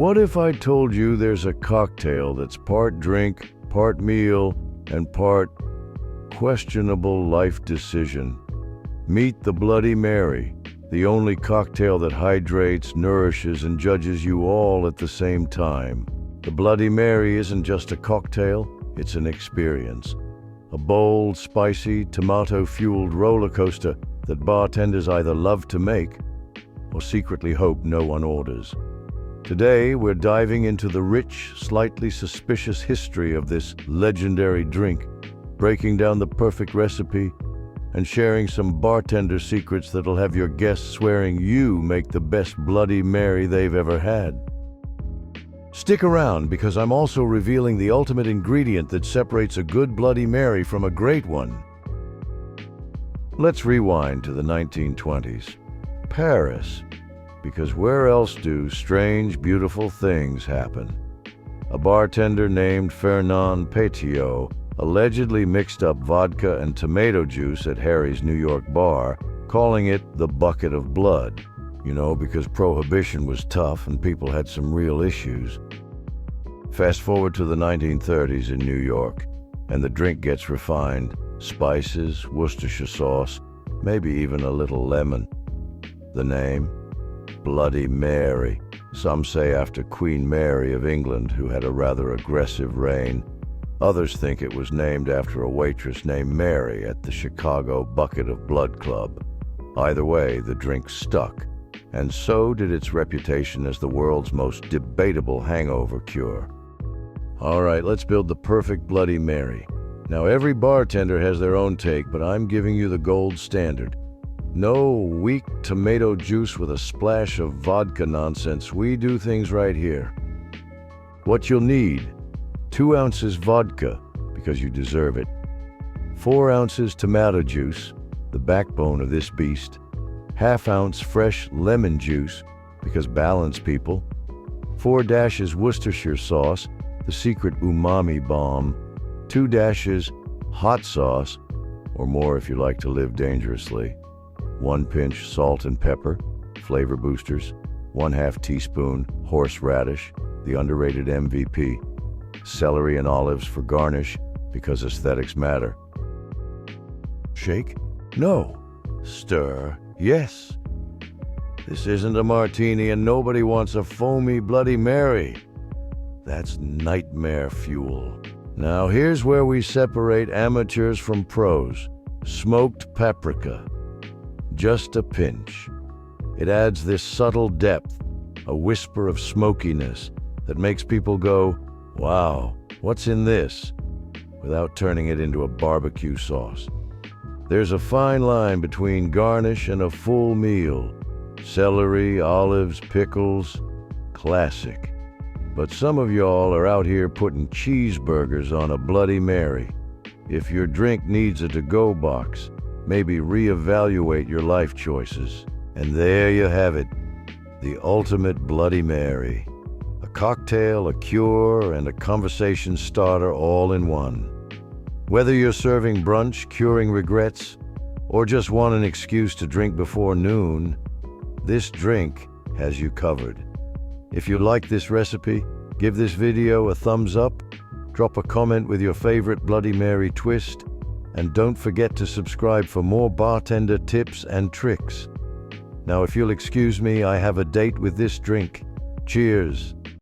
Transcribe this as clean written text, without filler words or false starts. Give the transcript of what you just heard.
What if I told you there's a cocktail that's part drink, part meal, and part questionable life decision? Meet the Bloody Mary, the only cocktail that hydrates, nourishes, and judges you all at the same time. The Bloody Mary isn't just a cocktail, it's an experience. A bold, spicy, tomato-fueled roller coaster that bartenders either love to make or secretly hope no one orders. Today, we're diving into the rich, slightly suspicious history of this legendary drink, breaking down the perfect recipe and sharing some bartender secrets that'll have your guests swearing you make the best Bloody Mary they've ever had. Stick around, because I'm also revealing the ultimate ingredient that separates a good Bloody Mary from a great one. Let's rewind to the 1920s. Paris. Because where else do strange, beautiful things happen? A bartender named Fernand Pétiot allegedly mixed up vodka and tomato juice at Harry's New York bar, calling it the bucket of blood. Because Prohibition was tough and people had some real issues. Fast forward to the 1930s in New York, and the drink gets refined. Spices, Worcestershire sauce, maybe even a little lemon. The name? Bloody Mary. Some say after Queen Mary of England, who had a rather aggressive reign. Others think it was named after a waitress named Mary at the Chicago Bucket of Blood Club. Either way, the drink stuck, and so did its reputation as the world's most debatable hangover cure. All right, let's build the perfect Bloody Mary. Now, every bartender has their own take, but I'm giving you the gold standard. No weak tomato juice with a splash of vodka nonsense. We do things right here. What you'll need: 2 ounces vodka, because you deserve it. 4 ounces tomato juice, the backbone of this beast. ½ ounce fresh lemon juice, because balance, people. 4 dashes Worcestershire sauce, the secret umami bomb. 2 dashes hot sauce, or more if you like to live dangerously. 1 pinch salt and pepper, flavor boosters. 1/2 teaspoon horseradish, the underrated MVP. Celery and olives for garnish, because aesthetics matter. Shake? No. Stir? Yes. This isn't a martini, and nobody wants a foamy Bloody Mary. That's nightmare fuel. Now here's where we separate amateurs from pros. Smoked paprika. Just a pinch. It adds this subtle depth, a whisper of smokiness that makes people go, "Wow, what's in this?" without turning it into a barbecue sauce. There's a fine line between garnish and a full meal. Celery, olives, pickles, classic. But some of y'all are out here putting cheeseburgers on a Bloody Mary. If your drink needs a to-go box, maybe reevaluate your life choices. And there you have it, the ultimate Bloody Mary. A cocktail, a cure, and a conversation starter all in one. Whether you're serving brunch, curing regrets, or just want an excuse to drink before noon, this drink has you covered. If you like this recipe, give this video a thumbs up, drop a comment with your favorite Bloody Mary twist, and don't forget to subscribe for more bartender tips and tricks. Now, if you'll excuse me, I have a date with this drink. Cheers.